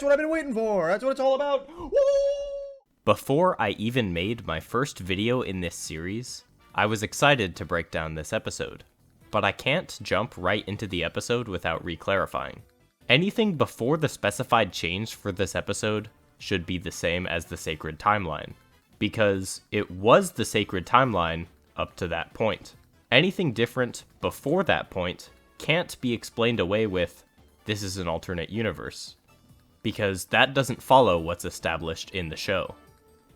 That's what I've been waiting for. That's what it's all about. Woo! Before I even made my first video in this series, I was excited to break down this episode, but I can't jump right into the episode without re-clarifying. Anything before the specified change for this episode should be the same as the sacred timeline, because it was the sacred timeline up to that point. Anything different before that point can't be explained away with, this is an alternate universe, because that doesn't follow what's established in the show.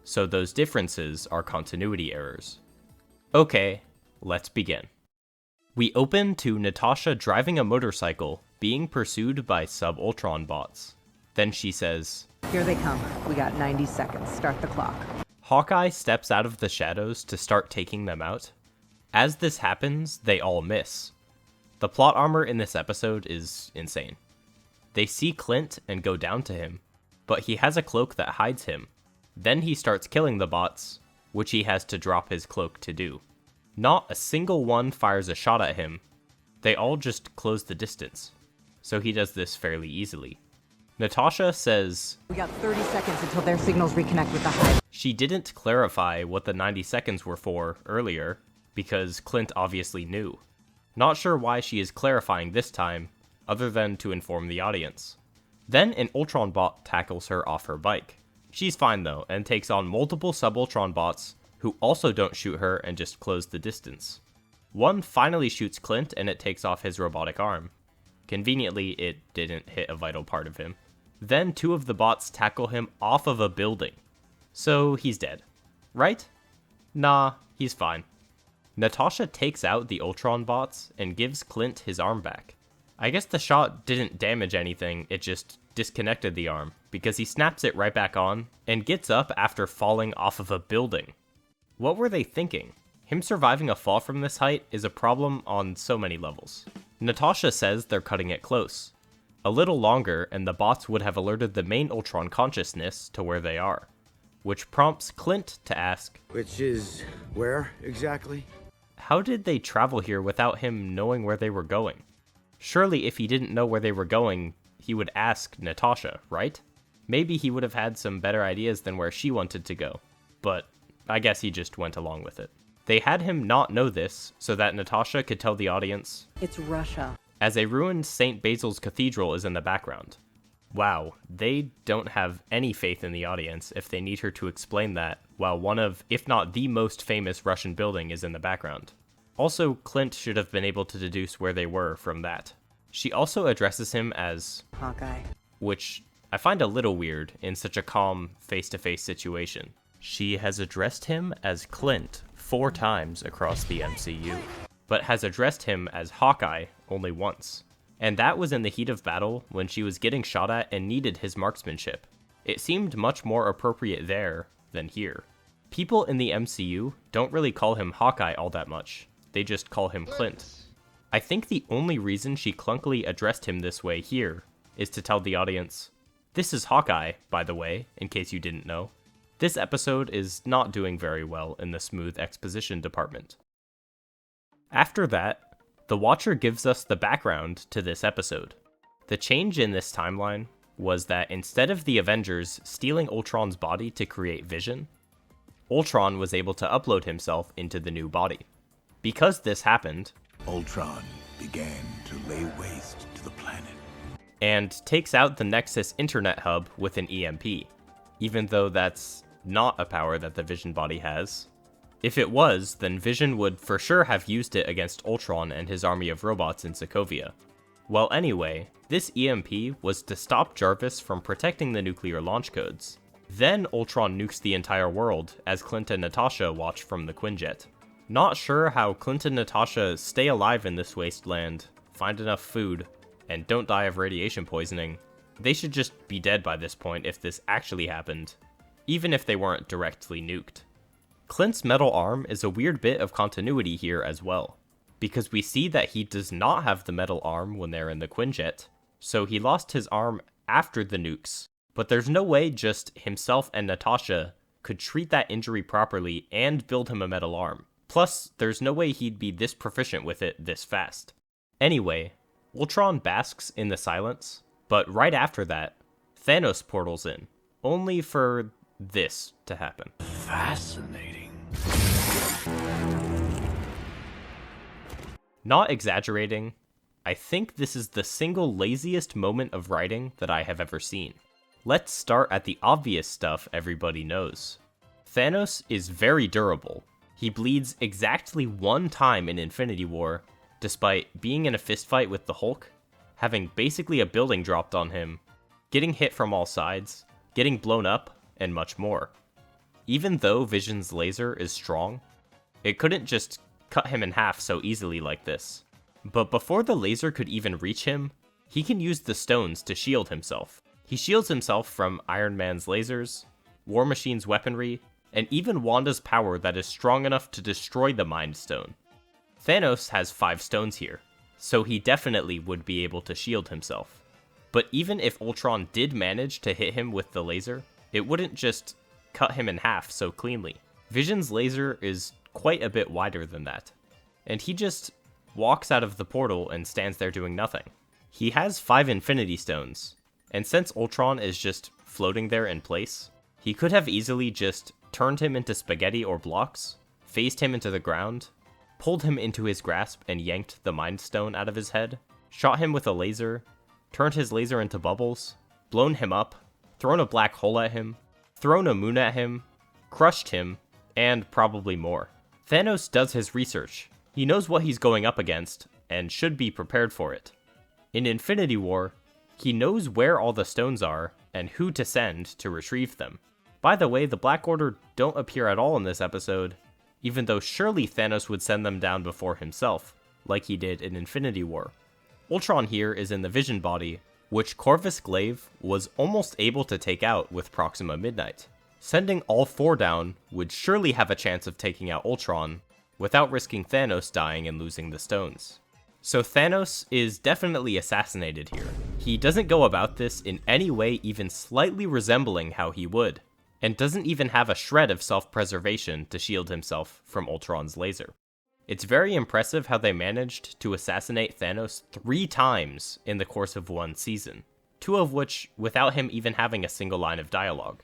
So those differences are continuity errors. Okay, let's begin. We open to Natasha driving a motorcycle being pursued by sub-Ultron bots. Then she says, "Here they come. We got 90 seconds. Start the clock." Hawkeye steps out of the shadows to start taking them out. As this happens, they all miss. The plot armor in this episode is insane. They see Clint and go down to him, but he has a cloak that hides him. Then he starts killing the bots, which he has to drop his cloak to do. Not a single one fires a shot at him. They all just close the distance, so he does this fairly easily. Natasha says, "We got 30 seconds until their signals reconnect with the hive." She didn't clarify what the 90 seconds were for earlier, because Clint obviously knew. Not sure why she is clarifying this time, other than to inform the audience. Then an Ultron bot tackles her off her bike. She's fine though, and takes on multiple sub-Ultron bots, who also don't shoot her and just close the distance. One finally shoots Clint and it takes off his robotic arm. Conveniently, it didn't hit a vital part of him. Then two of the bots tackle him off of a building. So he's dead. Right? Nah, he's fine. Natasha takes out the Ultron bots and gives Clint his arm back. I guess the shot didn't damage anything, it just disconnected the arm, because he snaps it right back on and gets up after falling off of a building. What were they thinking? Him surviving a fall from this height is a problem on so many levels. Natasha says they're cutting it close. A little longer and the bots would have alerted the main Ultron consciousness to where they are, which prompts Clint to ask, Which is where exactly? how did they travel here without him knowing where they were going? Surely if he didn't know where they were going, he would ask Natasha, right? Maybe he would have had some better ideas than where she wanted to go, but I guess he just went along with it. They had him not know this so that Natasha could tell the audience, "It's Russia." as a ruined St. Basil's Cathedral is in the background. Wow, they don't have any faith in the audience if they need her to explain that while one of, if not the most famous Russian building is in the background. Also, Clint should have been able to deduce where they were from that. She also addresses him as Hawkeye. which I find a little weird in such a calm, face-to-face situation. She has addressed him as Clint 4 times across the MCU, but has addressed him as Hawkeye only once. And that was in the heat of battle when she was getting shot at and needed his marksmanship. It seemed much more appropriate there than here. People in the MCU don't really call him Hawkeye all that much. They just call him Clint. I think the only reason she clunkily addressed him this way here is to tell the audience, this is Hawkeye, by the way, in case you didn't know. This episode is not doing very well in the smooth exposition department. After that, the Watcher gives us the background to this episode. The change in this timeline was that instead of the Avengers stealing Ultron's body to create Vision, Ultron was able to upload himself into the new body. Because this happened, Ultron began to lay waste to the planet. And takes out the Nexus internet hub with an EMP, even though that's not a power that the Vision body has. If it was, then Vision would for sure have used it against Ultron and his army of robots in Sokovia. Well anyway, this EMP was to stop Jarvis from protecting the nuclear launch codes. Then Ultron nukes the entire world as Clint and Natasha watch from the Quinjet. Not sure how Clint and Natasha stay alive in this wasteland, find enough food, and don't die of radiation poisoning. They should just be dead by this point if this actually happened, even if they weren't directly nuked. Clint's metal arm is a weird bit of continuity here as well, because we see that he does not have the metal arm when they're in the Quinjet, so he lost his arm after the nukes, but there's no way just himself and Natasha could treat that injury properly and build him a metal arm. Plus, there's no way he'd be this proficient with it this fast. Anyway, Ultron basks in the silence, but right after that, Thanos portals in, only for this to happen. Fascinating. Not exaggerating, I think this is the single laziest moment of writing that I have ever seen. Let's start at the obvious stuff everybody knows. Thanos is very durable. He bleeds exactly one time in Infinity War, despite being in a fistfight with the Hulk, having basically a building dropped on him, getting hit from all sides, getting blown up, and much more. Even though Vision's laser is strong, it couldn't just cut him in half so easily like this. But before the laser could even reach him, he can use the stones to shield himself. He shields himself from Iron Man's lasers, War Machine's weaponry, and even Wanda's power that is strong enough to destroy the Mind Stone. Thanos has 5 stones here, so he definitely would be able to shield himself. But even if Ultron did manage to hit him with the laser, it wouldn't just cut him in half so cleanly. Vision's laser is quite a bit wider than that, and he just walks out of the portal and stands there doing nothing. He has 5 Infinity Stones, and since Ultron is just floating there in place, he could have easily just turned him into spaghetti or blocks, phased him into the ground, pulled him into his grasp and yanked the Mind Stone out of his head, shot him with a laser, turned his laser into bubbles, blown him up, thrown a black hole at him, thrown a moon at him, crushed him, and probably more. Thanos does his research. He knows what he's going up against, and should be prepared for it. In Infinity War, he knows where all the stones are, and who to send to retrieve them. By the way, the Black Order don't appear at all in this episode, even though surely Thanos would send them down before himself, like he did in Infinity War. Ultron here is in the Vision body, which Corvus Glaive was almost able to take out with Proxima Midnight. Sending all 4 down would surely have a chance of taking out Ultron, without risking Thanos dying and losing the stones. So Thanos is definitely assassinated here. He doesn't go about this in any way even slightly resembling how he would, and doesn't even have a shred of self-preservation to shield himself from Ultron's laser. It's very impressive how they managed to assassinate Thanos 3 times in the course of one season, 2 of which without him even having a single line of dialogue.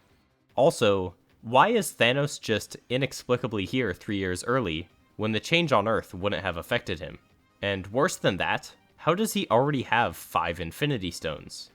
Also, why is Thanos just inexplicably here 3 years early when the change on Earth wouldn't have affected him? And worse than that, how does he already have 5 Infinity Stones?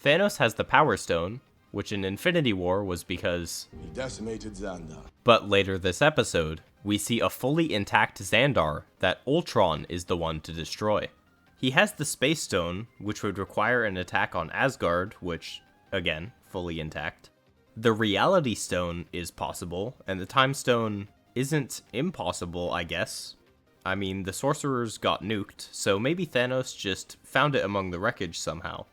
Thanos has the Power Stone, which in Infinity War was because he decimated Xandar. But later this episode, we see a fully intact Xandar that Ultron is the one to destroy. He has the Space Stone, which would require an attack on Asgard, which, again, fully intact. The Reality Stone is possible, and the Time Stone isn't impossible, I guess. I mean, the sorcerers got nuked, so maybe Thanos just found it among the wreckage somehow.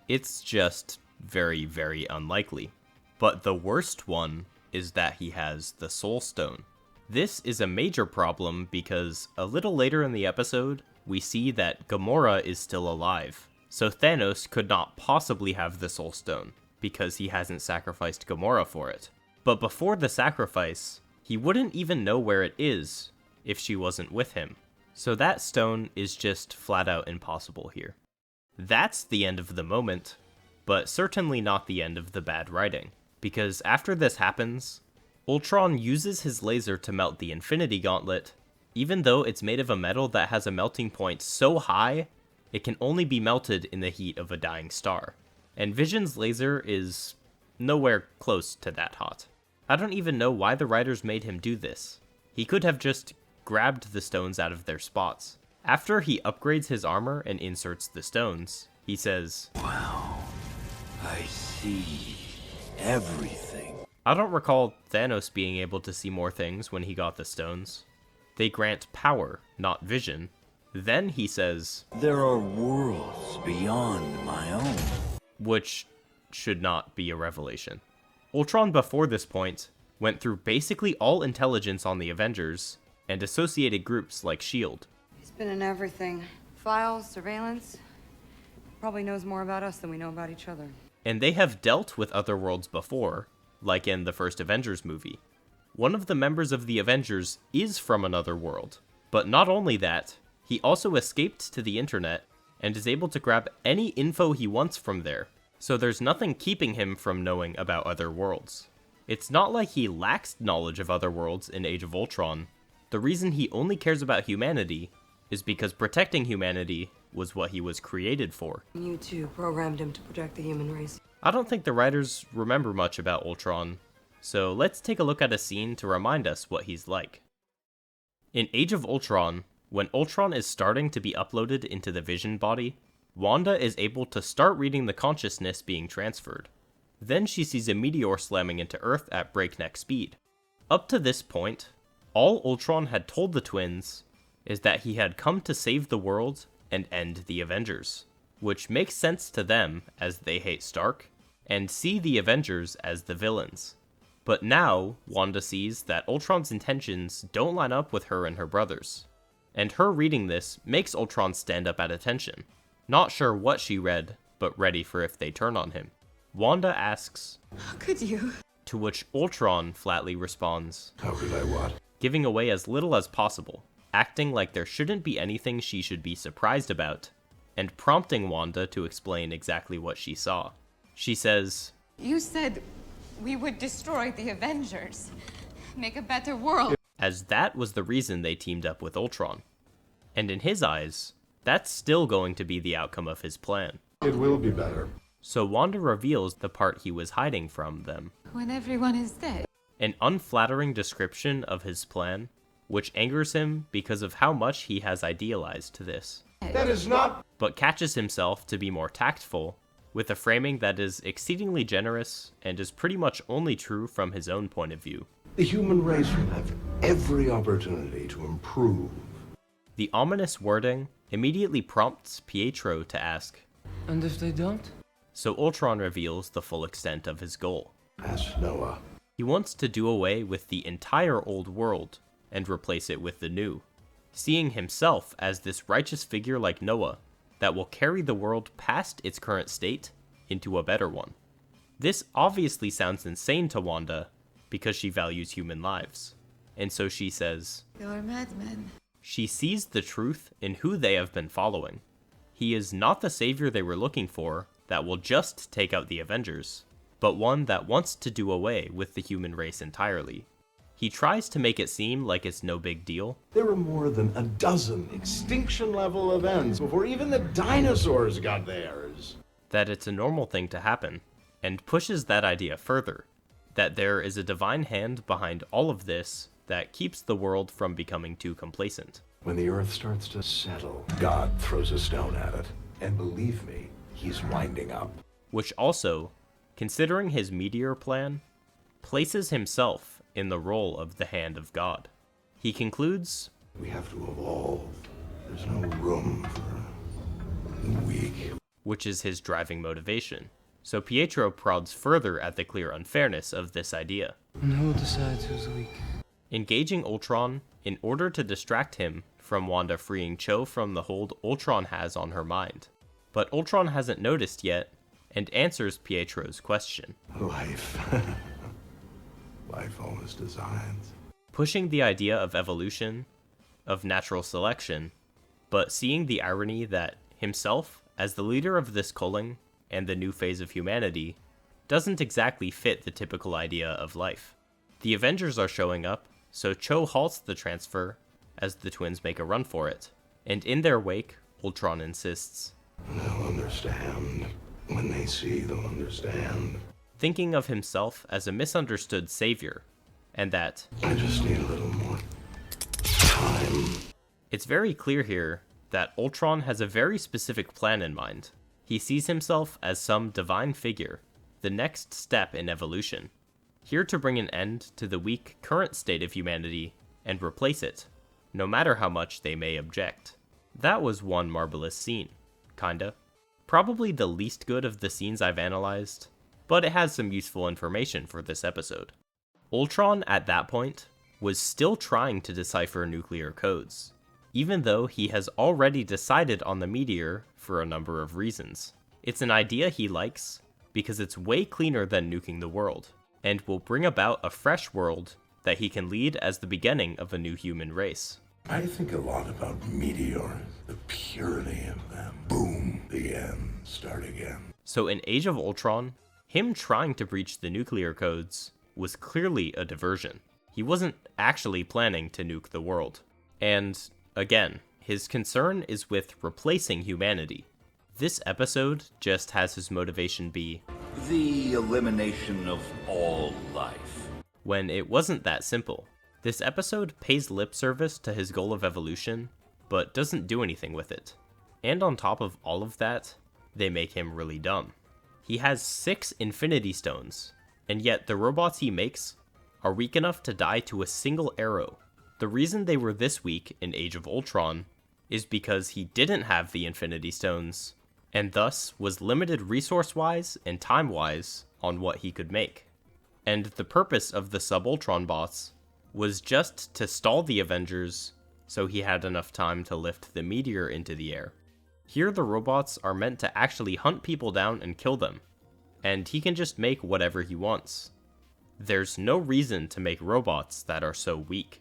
It's just very, very unlikely. But the worst one is that he has the Soul Stone. This is a major problem because a little later in the episode, we see that Gamora is still alive. So Thanos could not possibly have the Soul Stone, because he hasn't sacrificed Gamora for it. But before the sacrifice, he wouldn't even know where it is if she wasn't with him. So that stone is just flat out impossible here. That's the end of the moment, but certainly not the end of the bad writing, because after this happens, Ultron uses his laser to melt the Infinity Gauntlet, even though it's made of a metal that has a melting point so high, it can only be melted in the heat of a dying star. And Vision's laser is nowhere close to that hot. I don't even know why the writers made him do this. He could have just grabbed the stones out of their spots. After he upgrades his armor and inserts the stones, he says, Wow, I see everything. I don't recall Thanos being able to see more things when he got the stones. They grant power, not vision. Then he says, There are worlds beyond my own. Which should not be a revelation. Ultron before this point went through basically all intelligence on the Avengers and associated groups like S.H.I.E.L.D. He's been in everything. Files, surveillance. Probably knows more about us than we know about each other. And they have dealt with other worlds before, like in the first Avengers movie. One of the members of the Avengers is from another world. But not only that, he also escaped to the internet and is able to grab any info he wants from there. so there's nothing keeping him from knowing about other worlds. It's not like he lacks knowledge of other worlds in Age of Ultron. The reason he only cares about humanity is because protecting humanity was what he was created for. You two programmed him to protect the human race. I don't think the writers remember much about Ultron, so let's take a look at a scene to remind us what he's like. In Age of Ultron, when Ultron is starting to be uploaded into the Vision body, Wanda is able to start reading the consciousness being transferred. Then she sees a meteor slamming into Earth at breakneck speed. Up to this point, all Ultron had told the twins is that he had come to save the world and end the Avengers, which makes sense to them as they hate Stark and see the Avengers as the villains. But now, Wanda sees that Ultron's intentions don't line up with her and her brothers, and her reading this makes Ultron stand up at attention. Not sure what she read, but ready for if they turn on him. Wanda asks, How could you? To which Ultron flatly responds, How could I what? giving away as little as possible, acting like there shouldn't be anything she should be surprised about, and prompting Wanda to explain exactly what she saw. She says, You said we would destroy the Avengers, make a better world. as that was the reason they teamed up with Ultron. And in his eyes, that's still going to be the outcome of his plan. It will be better. So Wanda reveals the part he was hiding from them. When everyone is dead. An unflattering description of his plan, which angers him because of how much he has idealized this. That is not... But catches himself to be more tactful, with a framing that is exceedingly generous and is pretty much only true from his own point of view. The human race will have every opportunity to improve. The ominous wording immediately prompts Pietro to ask, And if they don't? so Ultron reveals the full extent of his goal. Ask Noah. He wants to do away with the entire old world and replace it with the new, seeing himself as this righteous figure like Noah that will carry the world past its current state into a better one. This obviously sounds insane to Wanda because she values human lives, and so she says, You're madmen. she sees the truth in who they have been following. He is not the savior they were looking for that will just take out the Avengers, but one that wants to do away with the human race entirely. He tries to make it seem like it's no big deal, There were more than a dozen extinction-level events before even the dinosaurs got theirs. that it's a normal thing to happen, and pushes that idea further, that there is a divine hand behind all of this that keeps the world from becoming too complacent. When the Earth starts to settle, God throws a stone at it. And believe me, he's winding up. Which also, considering his meteor plan, places himself in the role of the hand of God. He concludes, We have to evolve. There's no room for the weak. which is his driving motivation. So Pietro prods further at the clear unfairness of this idea, And who decides who's weak? engaging Ultron in order to distract him from Wanda freeing Cho from the hold Ultron has on her mind. But Ultron hasn't noticed yet, and answers Pietro's question, Life. Life always designs. pushing the idea of evolution, of natural selection, but seeing the irony that himself, as the leader of this culling and the new phase of humanity, doesn't exactly fit the typical idea of life. The Avengers are showing up, so Cho halts the transfer as the twins make a run for it, and in their wake, Ultron insists, They'll understand. When they see, they'll understand. thinking of himself as a misunderstood savior, and that I just need a little more time. it's very clear here that Ultron has a very specific plan in mind. He sees himself as some divine figure, the next step in evolution, here to bring an end to the weak current state of humanity and replace it, no matter how much they may object. That was one marvelous scene, kinda. Probably the least good of the scenes I've analyzed, but it has some useful information for this episode. Ultron, at that point, was still trying to decipher nuclear codes, even though he has already decided on the meteor for a number of reasons. It's an idea he likes, because it's way cleaner than nuking the world, and will bring about a fresh world that he can lead as the beginning of a new human race. I think a lot about meteors, the purity of them. Boom, the end, start again. So in Age of Ultron, him trying to breach the nuclear codes was clearly a diversion. He wasn't actually planning to nuke the world. And again, his concern is with replacing humanity. This episode just has his motivation be the elimination of all life. When it wasn't that simple. This episode pays lip service to his goal of evolution, but doesn't do anything with it. And on top of all of that, they make him really dumb. He has 6 Infinity Stones, and yet the robots he makes are weak enough to die to a single arrow. The reason they were this weak in Age of Ultron is because he didn't have the Infinity Stones, and thus was limited resource-wise and time-wise on what he could make. And the purpose of the sub-Ultron boss was just to stall the Avengers so he had enough time to lift the meteor into the air. Here the robots are meant to actually hunt people down and kill them, and he can just make whatever he wants. There's no reason to make robots that are so weak.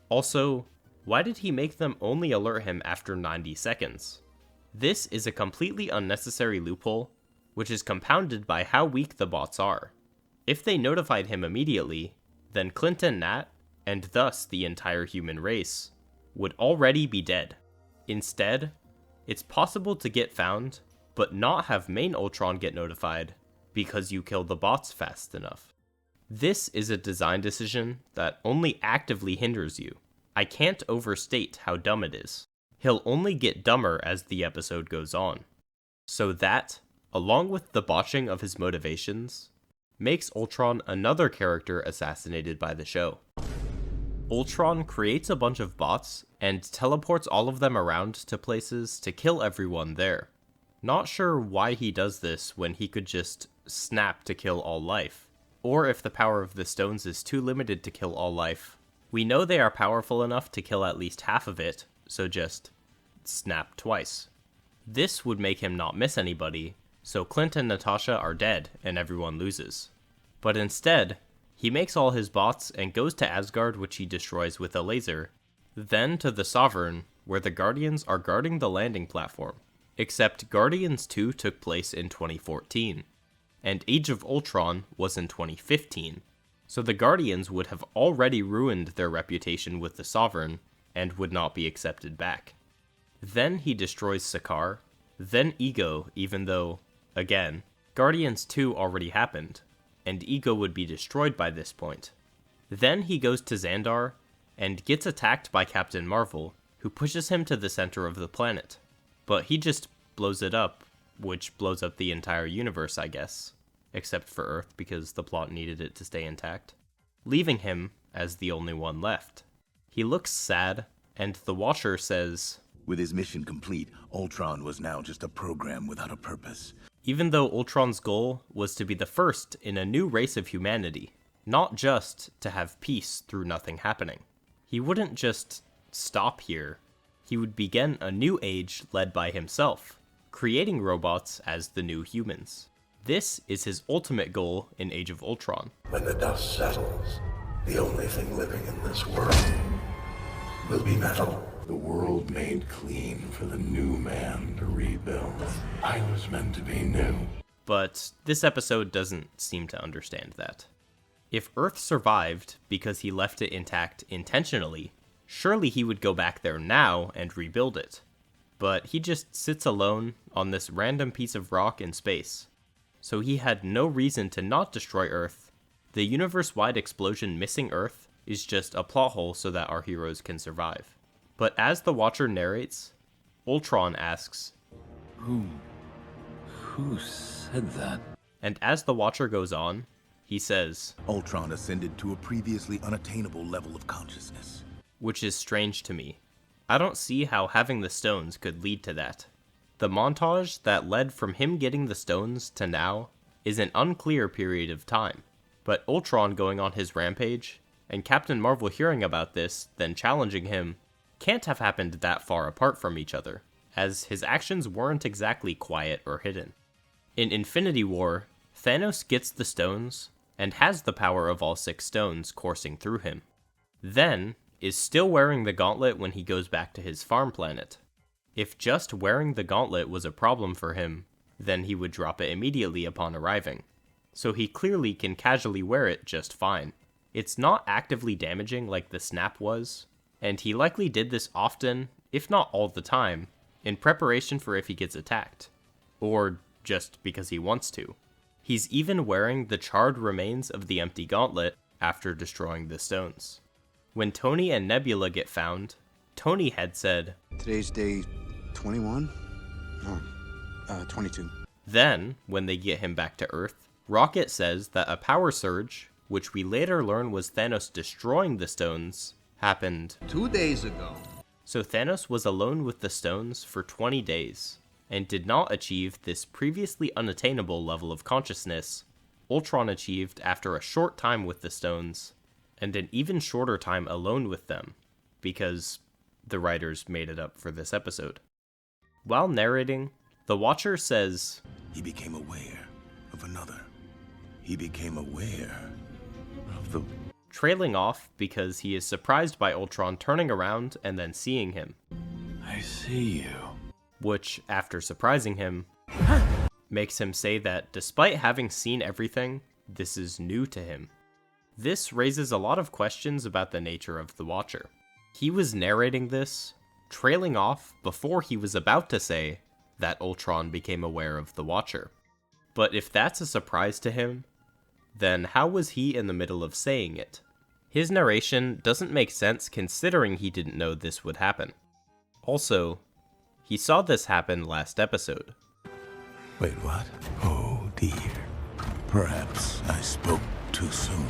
Also, why did he make them only alert him after 90 seconds? This is a completely unnecessary loophole, which is compounded by how weak the bots are. If they notified him immediately, then Clint and Nat, and thus the entire human race, would already be dead. Instead, it's possible to get found, but not have main Ultron get notified because you kill the bots fast enough. This is a design decision that only actively hinders you. I can't overstate how dumb it is. He'll only get dumber as the episode goes on. So that, along with the botching of his motivations, makes Ultron another character assassinated by the show. Ultron creates a bunch of bots and teleports all of them around to places to kill everyone there. Not sure why he does this when he could just snap to kill all life, or if the power of the stones is too limited to kill all life. We know they are powerful enough to kill at least half of it, so just snap twice. This would make him not miss anybody, so Clint and Natasha are dead and everyone loses. But instead, he makes all his bots and goes to Asgard, which he destroys with a laser, then to the Sovereign, where the Guardians are guarding the landing platform. Except Guardians 2 took place in 2014, and Age of Ultron was in 2015, so the Guardians would have already ruined their reputation with the Sovereign and would not be accepted back. Then he destroys Sakaar, then Ego, even though, again, Guardians 2 already happened, and Ego would be destroyed by this point. Then he goes to Xandar, and gets attacked by Captain Marvel, who pushes him to the center of the planet. But he just blows it up, which blows up the entire universe, I guess. Except for Earth, because the plot needed it to stay intact. Leaving him as the only one left. He looks sad, and the Watcher says, "With his mission complete, Ultron was now just a program without a purpose." Even though Ultron's goal was to be the first in a new race of humanity, not just to have peace through nothing happening. He wouldn't just stop here. He would begin a new age led by himself, creating robots as the new humans. This is his ultimate goal in Age of Ultron. When the dust settles, the only thing living in this world will be metal. The world made clean for the new man to rebuild. I was meant to be new. But this episode doesn't seem to understand that. If Earth survived because he left it intact intentionally, surely he would go back there now and rebuild it. But he just sits alone on this random piece of rock in space. So he had no reason to not destroy Earth. The universe-wide explosion missing Earth is just a plot hole so that our heroes can survive. But as the Watcher narrates, Ultron asks, Who said that? And as the Watcher goes on, he says, Ultron ascended to a previously unattainable level of consciousness. Which is strange to me. I don't see how having the stones could lead to that. The montage that led from him getting the stones to now is an unclear period of time. But Ultron going on his rampage, and Captain Marvel hearing about this, then challenging him, can't have happened that far apart from each other, as his actions weren't exactly quiet or hidden. In Infinity War, Thanos gets the stones, and has the power of all 6 stones coursing through him. Then, is still wearing the gauntlet when he goes back to his farm planet. If just wearing the gauntlet was a problem for him, then he would drop it immediately upon arriving. So he clearly can casually wear it just fine. It's not actively damaging like the snap was, and he likely did this often, if not all the time, in preparation for if he gets attacked. Or just because he wants to. He's even wearing the charred remains of the empty gauntlet after destroying the stones. When Tony and Nebula get found, Tony had said, "Today's day 21? No, 22. Then, when they get him back to Earth, Rocket says that a power surge, which we later learn was Thanos destroying the stones, happened 2 days ago. So Thanos was alone with the stones for 20 days, and did not achieve this previously unattainable level of consciousness Ultron achieved after a short time with the stones, and an even shorter time alone with them, because the writers made it up for this episode. While narrating, the Watcher says, He became aware of another. He became aware of the... trailing off because he is surprised by Ultron turning around and then seeing him. I see you. Which, after surprising him, makes him say that despite having seen everything, this is new to him. This raises a lot of questions about the nature of the Watcher. He was narrating this, trailing off before he was about to say that Ultron became aware of the Watcher. But if that's a surprise to him, then how was he in the middle of saying it? His narration doesn't make sense considering he didn't know this would happen. Also, he saw this happen last episode. Wait, what? Oh dear. Perhaps I spoke too soon.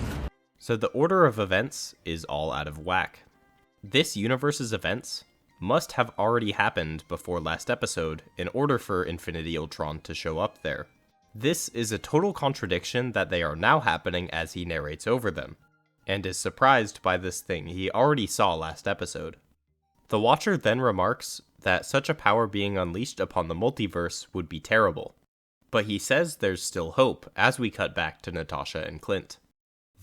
So the order of events is all out of whack. This universe's events must have already happened before last episode in order for Infinity Ultron to show up there. This is a total contradiction that they are now happening as he narrates over them, and is surprised by this thing he already saw last episode. The Watcher then remarks that such a power being unleashed upon the multiverse would be terrible, but he says there's still hope as we cut back to Natasha and Clint.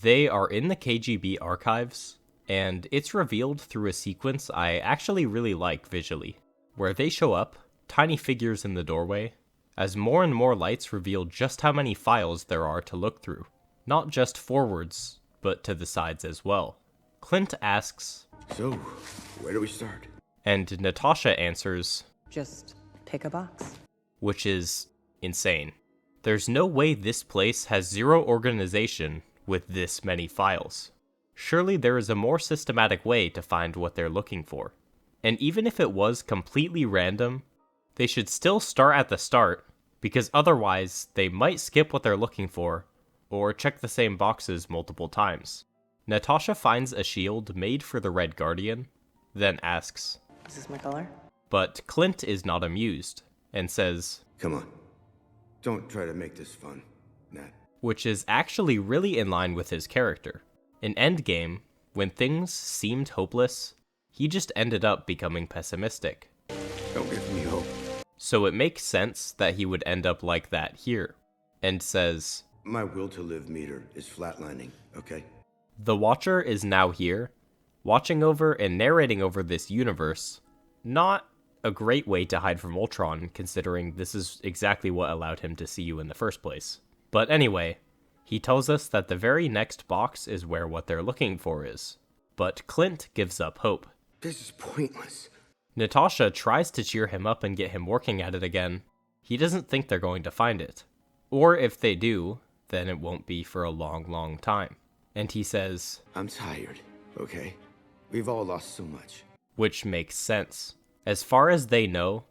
They are in the KGB archives, and it's revealed through a sequence I actually really like visually, where they show up, tiny figures in the doorway, as more and more lights reveal just how many files there are to look through, not just forwards, but to the sides as well. Clint asks, So, where do we start? And Natasha answers, Just pick a box. which is insane. There's no way this place has zero organization with this many files. Surely there is a more systematic way to find what they're looking for. And even if it was completely random, they should still start at the start, because otherwise they might skip what they're looking for, or check the same boxes multiple times. Natasha finds a shield made for the Red Guardian, then asks, Is this my color? but Clint is not amused, and says, Come on. Don't try to make this fun, Nat. which is actually really in line with his character. In Endgame, when things seemed hopeless, he just ended up becoming pessimistic. Don't give me hope. So it makes sense that he would end up like that here, and says, My will to live meter is flatlining, okay? the Watcher is now here, watching over and narrating over this universe. Not a great way to hide from Ultron, considering this is exactly what allowed him to see you in the first place. But anyway, he tells us that the very next box is where what they're looking for is. But Clint gives up hope. This is pointless. Natasha tries to cheer him up and get him working at it again. He doesn't think they're going to find it. Or if they do, then it won't be for a long, long time. And he says, I'm tired, okay? We've all lost so much. which makes sense. As far as they know,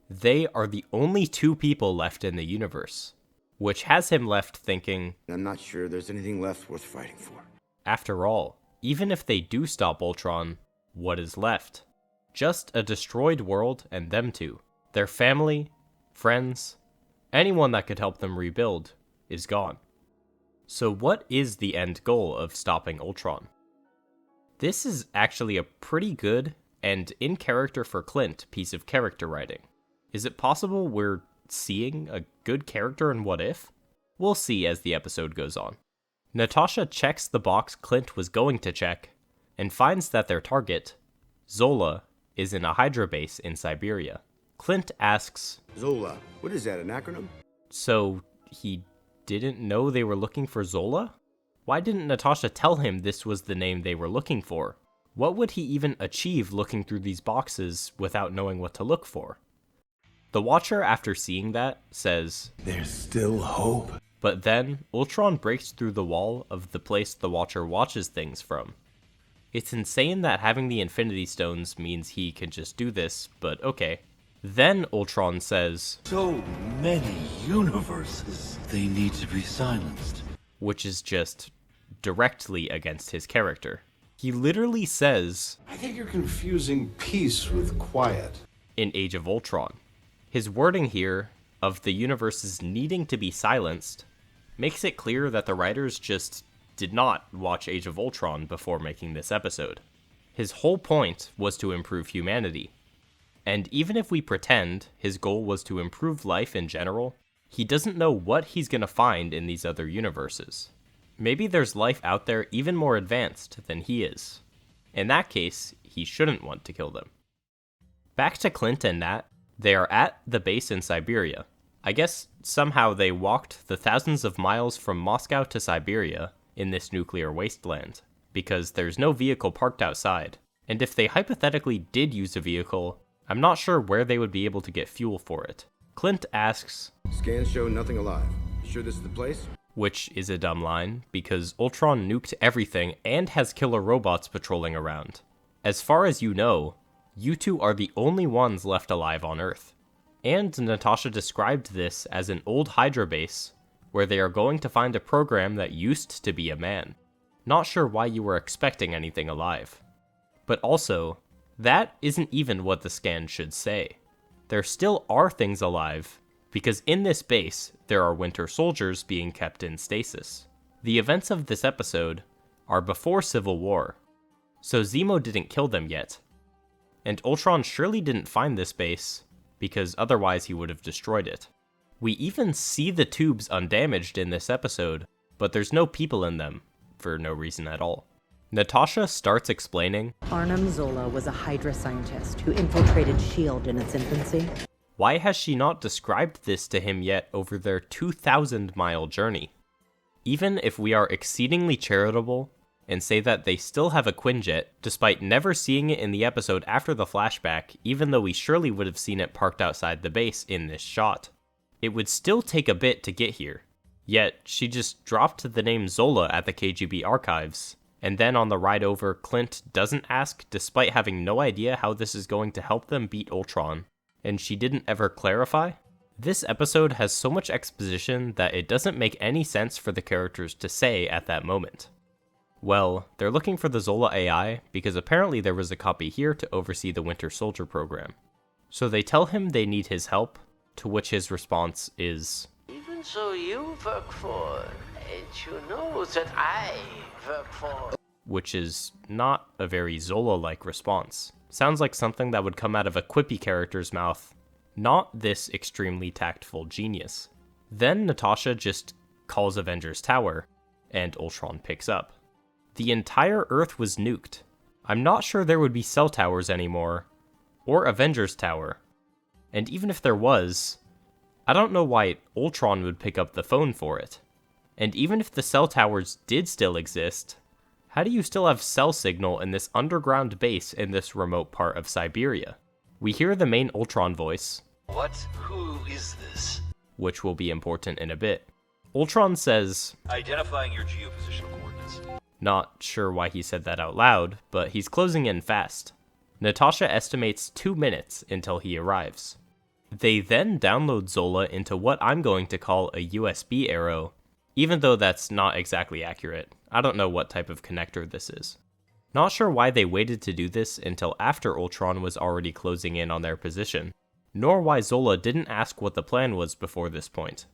they are the only two people left in the universe, which has him left thinking, I'm not sure there's anything left worth fighting for. after all, even if they do stop Ultron, what is left? Just a destroyed world and them two. Their family, friends, anyone that could help them rebuild is gone. So what is the end goal of stopping Ultron? This is actually a pretty good and in character for Clint piece of character writing. Is it possible we're seeing a good character in What If? We'll see as the episode goes on. Natasha checks the box Clint was going to check and finds that their target, Zola, is in a Hydra base in Siberia. Clint asks, Zola, what is that, an acronym? So he didn't know they were looking for Zola? Why didn't Natasha tell him this was the name they were looking for? What would he even achieve looking through these boxes without knowing what to look for? The Watcher, after seeing that, says, "There's still hope." But then, Ultron breaks through the wall of the place the Watcher watches things from. It's insane that having the Infinity Stones means he can just do this, but okay. Then Ultron says, "So many universes, they need to be silenced." Which is just directly against his character. He literally says, I think you're confusing peace with quiet. In Age of Ultron. His wording here, of the universes needing to be silenced, makes it clear that the writers just did not watch Age of Ultron before making this episode. His whole point was to improve humanity. And even if we pretend his goal was to improve life in general, he doesn't know what he's gonna find in these other universes. Maybe there's life out there even more advanced than he is. In that case, he shouldn't want to kill them. Back to Clint and Nat, they are at the base in Siberia. I guess somehow they walked the thousands of miles from Moscow to Siberia in this nuclear wasteland, because there's no vehicle parked outside. And if they hypothetically did use a vehicle, I'm not sure where they would be able to get fuel for it. Clint asks, Scans show nothing alive. You sure this is the place? Which is a dumb line, because Ultron nuked everything and has killer robots patrolling around. As far as you know, you two are the only ones left alive on Earth. And Natasha described this as an old Hydra base, where they are going to find a program that used to be a man. Not sure why you were expecting anything alive. But also, that isn't even what the scan should say. There still are things alive, because in this base, there are Winter Soldiers being kept in stasis. The events of this episode are before Civil War, so Zemo didn't kill them yet. And Ultron surely didn't find this base, because otherwise he would have destroyed it. We even see the tubes undamaged in this episode, but there's no people in them, for no reason at all. Natasha starts explaining, Arnim Zola was a Hydra scientist who infiltrated S.H.I.E.L.D. in its infancy. Why has she not described this to him yet over their 2,000-mile journey? Even if we are exceedingly charitable and say that they still have a Quinjet, despite never seeing it in the episode after the flashback, even though we surely would have seen it parked outside the base in this shot, it would still take a bit to get here. Yet, she just dropped the name Zola at the KGB archives, and then on the ride over, Clint doesn't ask despite having no idea how this is going to help them beat Ultron, and she didn't ever clarify? This episode has so much exposition that it doesn't make any sense for the characters to say at that moment. Well, they're looking for the Zola AI because apparently there was a copy here to oversee the Winter Soldier program. So they tell him they need his help, to which his response is, Even so you work for, and you know that I work for. Which is not a very Zola-like response. Sounds like something that would come out of a quippy character's mouth, not this extremely tactful genius. Then Natasha just calls Avengers Tower, and Ultron picks up. The entire Earth was nuked. I'm not sure there would be cell towers anymore, or Avengers Tower. And even if there was, I don't know why Ultron would pick up the phone for it. And even if the cell towers did still exist, how do you still have cell signal in this underground base in this remote part of Siberia? We hear the main Ultron voice. What? Who is this? Which will be important in a bit. Ultron says, Identifying your geopositional coordinates. Not sure why he said that out loud, but he's closing in fast. Natasha estimates 2 minutes until he arrives. They then download Zola into what I'm going to call a USB arrow, even though that's not exactly accurate. I don't know what type of connector this is. Not sure why they waited to do this until after Ultron was already closing in on their position, nor why Zola didn't ask what the plan was before this point.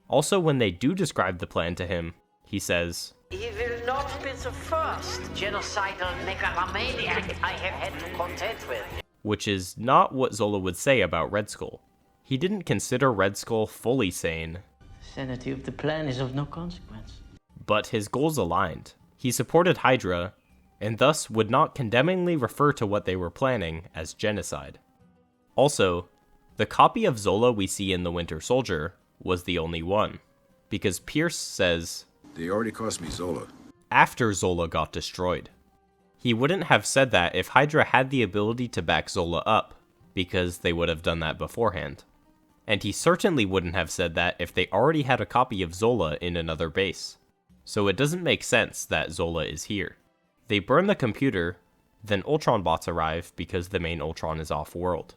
Also, when they do describe the plan to him, he says, He will not be the first genocidal megalomaniac I have had to contend with. Which is not what Zola would say about Red Skull. He didn't consider Red Skull fully sane. Sanity of the plan is of no consequence. But his goals aligned. He supported Hydra, and thus would not condemningly refer to what they were planning as genocide. Also, the copy of Zola we see in the Winter Soldier was the only one, because Pierce says, "They already cost me Zola," after Zola got destroyed. He wouldn't have said that if Hydra had the ability to back Zola up, because they would have done that beforehand. And he certainly wouldn't have said that if they already had a copy of Zola in another base. So it doesn't make sense that Zola is here. They burn the computer, then Ultron bots arrive because the main Ultron is off-world.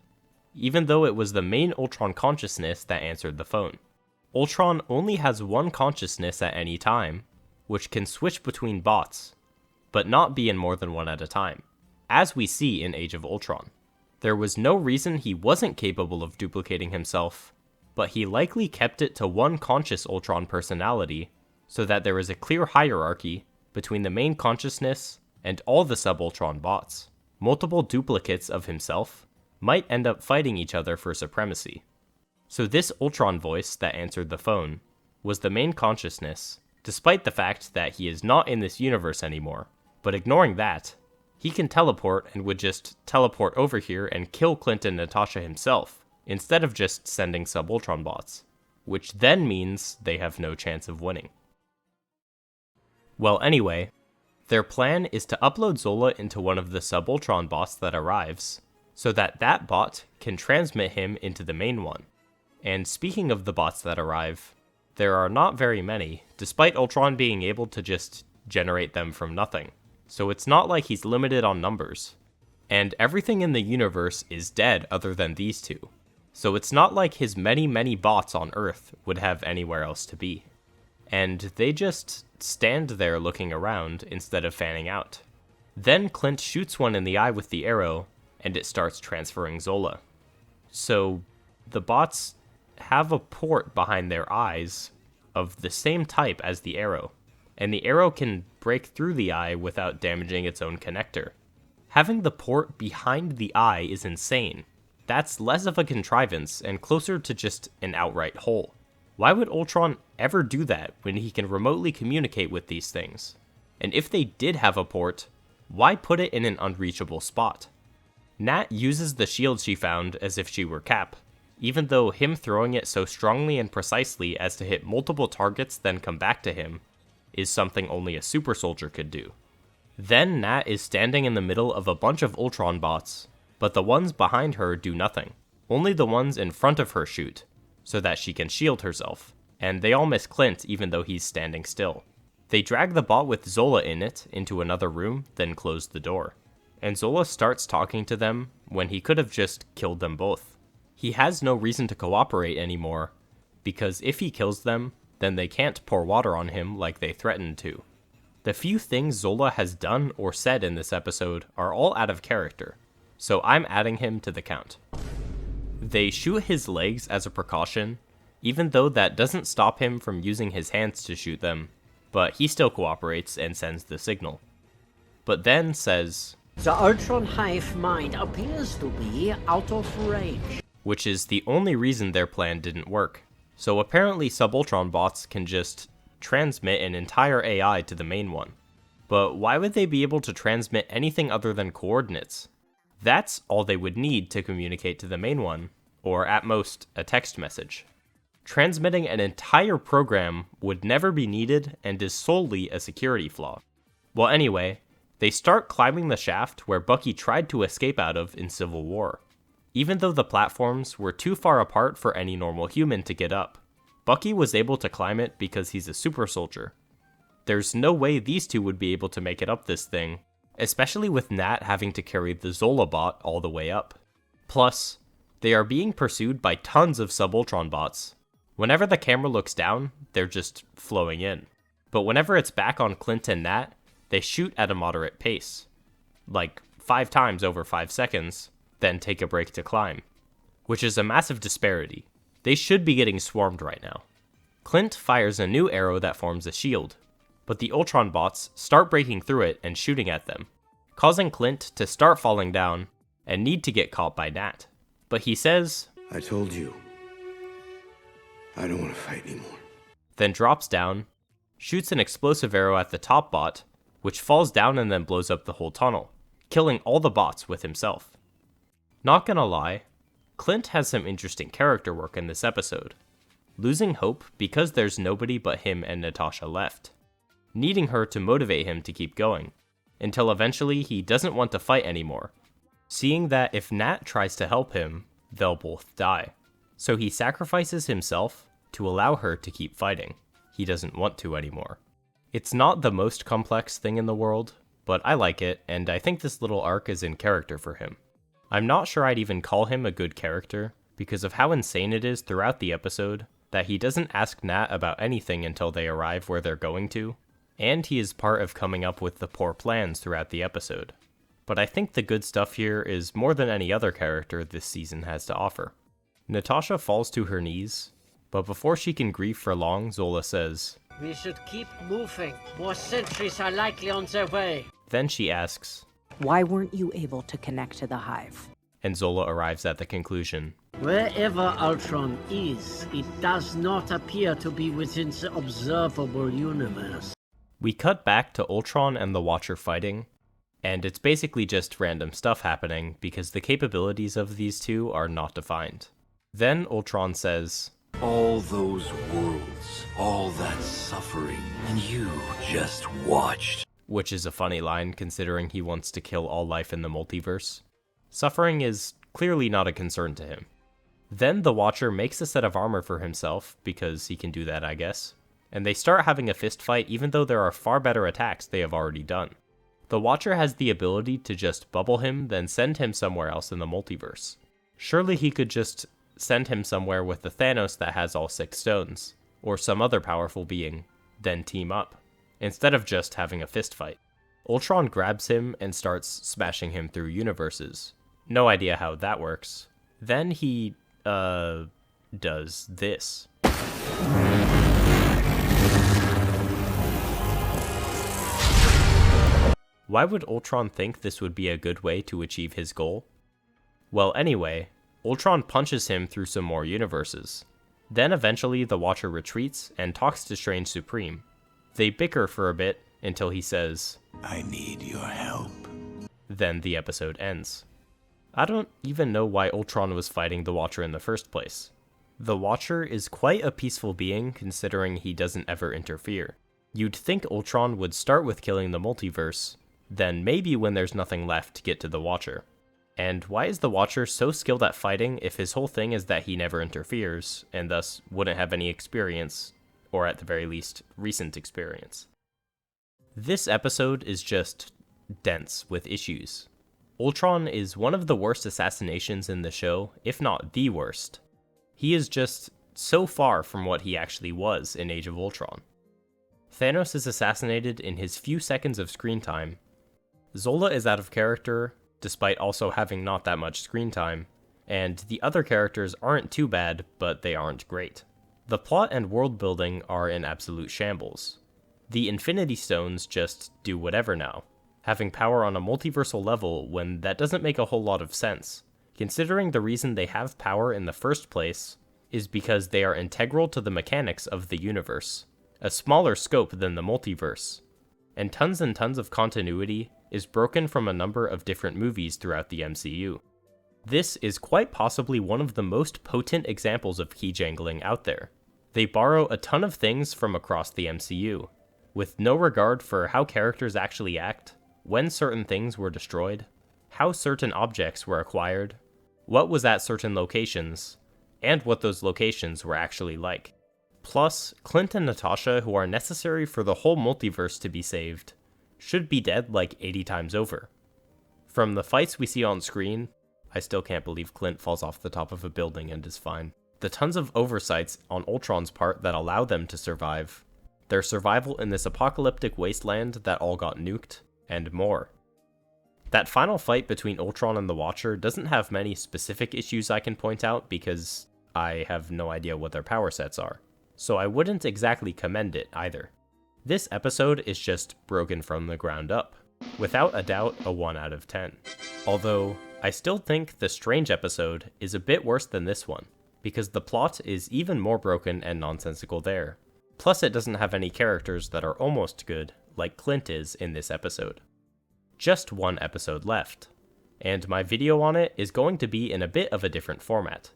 Even though it was the main Ultron consciousness that answered the phone. Ultron only has one consciousness at any time, which can switch between bots, but not be in more than one at a time, as we see in Age of Ultron. There was no reason he wasn't capable of duplicating himself, but he likely kept it to one conscious Ultron personality, so that there is a clear hierarchy between the main consciousness and all the sub-Ultron bots. Multiple duplicates of himself might end up fighting each other for supremacy. So this Ultron voice that answered the phone was the main consciousness, despite the fact that he is not in this universe anymore. But ignoring that, he can teleport and would just teleport over here and kill Clint and Natasha himself, instead of just sending sub-Ultron bots, which then means they have no chance of winning. Well, anyway, their plan is to upload Zola into one of the sub-Ultron bots that arrives, so that that bot can transmit him into the main one. And speaking of the bots that arrive, there are not very many, despite Ultron being able to just generate them from nothing. So it's not like he's limited on numbers. And everything in the universe is dead other than these two. So it's not like his many bots on Earth would have anywhere else to be. And they just stand there looking around instead of fanning out. Then Clint shoots one in the eye with the arrow, and it starts transferring Zola. So the bots have a port behind their eyes of the same type as the arrow, and the arrow can break through the eye without damaging its own connector. Having the port behind the eye is insane. That's less of a contrivance and closer to just an outright hole. Why would Ultron ever do that when he can remotely communicate with these things? And if they did have a port, why put it in an unreachable spot? Nat uses the shield she found as if she were Cap, even though him throwing it so strongly and precisely as to hit multiple targets then come back to him is something only a super soldier could do. Then Nat is standing in the middle of a bunch of Ultron bots, but the ones behind her do nothing. Only the ones in front of her shoot, so that she can shield herself, and they all miss Clint even though he's standing still. They drag the bot with Zola in it into another room, then close the door. And Zola starts talking to them when he could have just killed them both. He has no reason to cooperate anymore, because if he kills them, then they can't pour water on him like they threatened to. The few things Zola has done or said in this episode are all out of character, so I'm adding him to the count. They shoot his legs as a precaution, even though that doesn't stop him from using his hands to shoot them, but he still cooperates and sends the signal. But then says, "The Ultron hive mind appears to be out of range," which is the only reason their plan didn't work. So apparently sub-Ultron bots can just transmit an entire AI to the main one. But why would they be able to transmit anything other than coordinates? That's all they would need to communicate to the main one, or at most, a text message. Transmitting an entire program would never be needed and is solely a security flaw. Well, anyway, they start climbing the shaft where Bucky tried to escape out of in Civil War. Even though the platforms were too far apart for any normal human to get up, Bucky was able to climb it because he's a super soldier. There's no way these two would be able to make it up this thing, especially with Nat having to carry the Zola bot all the way up. Plus, they are being pursued by tons of sub-Ultron bots. Whenever the camera looks down, they're just flowing in. But whenever it's back on Clint and Nat, they shoot at a moderate pace. Like 5 times over 5 seconds, then take a break to climb. Which is a massive disparity. They should be getting swarmed right now. Clint fires a new arrow that forms a shield, but the Ultron bots start breaking through it and shooting at them, causing Clint to start falling down and need to get caught by Nat. But he says, "I told you, I don't want to fight anymore." Then drops down, shoots an explosive arrow at the top bot, which falls down and then blows up the whole tunnel, killing all the bots with himself. Not gonna lie, Clint has some interesting character work in this episode. losing hope because there's nobody but him and Natasha left, needing her to motivate him to keep going, until eventually he doesn't want to fight anymore, seeing that if Nat tries to help him, they'll both die. So he sacrifices himself to allow her to keep fighting. He doesn't want to anymore. It's not the most complex thing in the world, but I like it, and I think this little arc is in character for him. I'm not sure I'd even call him a good character, because of how insane it is throughout the episode that he doesn't ask Nat about anything until they arrive where they're going to, and he is part of coming up with the poor plans throughout the episode. But I think the good stuff here is more than any other character this season has to offer. Natasha falls to her knees, but before she can grieve for long, Zola says, "We should keep moving. More sentries are likely on their way." Then she asks, "Why weren't you able to connect to the hive?" And Zola arrives at the conclusion, "Wherever Ultron is, it does not appear to be within the observable universe." We cut back to Ultron and the Watcher fighting, and it's basically just random stuff happening because the capabilities of these two are not defined. Then Ultron says, "All those worlds, all that suffering, and you just watched." Which is a funny line considering he wants to kill all life in the multiverse. Suffering is clearly not a concern to him. Then the Watcher makes a set of armor for himself, because he can do that I guess, and they start having a fist fight even though there are far better attacks they have already done. The Watcher has the ability to just bubble him, then send him somewhere else in the multiverse. Surely he could just send him somewhere with the Thanos that has all 6 stones, or some other powerful being, then team up, instead of just having a fist fight. Ultron grabs him and starts smashing him through universes. No idea how that works. Then he, does this. Why would Ultron think this would be a good way to achieve his goal? Well, anyway, Ultron punches him through some more universes. Then eventually the Watcher retreats and talks to Strange Supreme. They bicker for a bit until he says, "I need your help." Then the episode ends. I don't even know why Ultron was fighting the Watcher in the first place. The Watcher is quite a peaceful being considering he doesn't ever interfere. You'd think Ultron would start with killing the multiverse, then maybe when there's nothing left get to the Watcher. And why is the Watcher so skilled at fighting if his whole thing is that he never interferes, and thus wouldn't have any experience, or at the very least, recent experience? This episode is just dense with issues. Ultron is one of the worst assassinations in the show, if not the worst. He is just so far from what he actually was in Age of Ultron. Thanos is assassinated in his few seconds of screen time. Zola is out of character, despite also having not that much screen time, and the other characters aren't too bad, but they aren't great. The plot and world building are in absolute shambles. The Infinity Stones just do whatever now, having power on a multiversal level when that doesn't make a whole lot of sense, considering the reason they have power in the first place is because they are integral to the mechanics of the universe, a smaller scope than the multiverse, and tons of continuity is broken from a number of different movies throughout the MCU. This is quite possibly one of the most potent examples of key jangling out there. They borrow a ton of things from across the MCU, with no regard for how characters actually act, when certain things were destroyed, how certain objects were acquired, what was at certain locations, and what those locations were actually like. Plus, Clint and Natasha, who are necessary for the whole multiverse to be saved, should be dead like 80 times over. From the fights we see on screen, I still can't believe Clint falls off the top of a building and is fine. The tons of oversights on Ultron's part that allow them to survive, their survival in this apocalyptic wasteland that all got nuked, and more. That final fight between Ultron and the Watcher doesn't have many specific issues I can point out because I have no idea what their power sets are, so I wouldn't exactly commend it either. This episode is just broken from the ground up. Without a doubt, a 1 out of 10. Although, I still think the Strange episode is a bit worse than this one, because the plot is even more broken and nonsensical there. Plus it doesn't have any characters that are almost good, like Clint is in this episode. Just one episode left, and my video on it is going to be in a bit of a different format,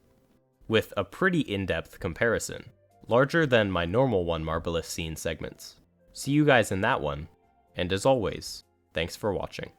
with a pretty in-depth comparison. larger than my normal One Marvelous Scene segments. See you guys in that one, and as always, thanks for watching.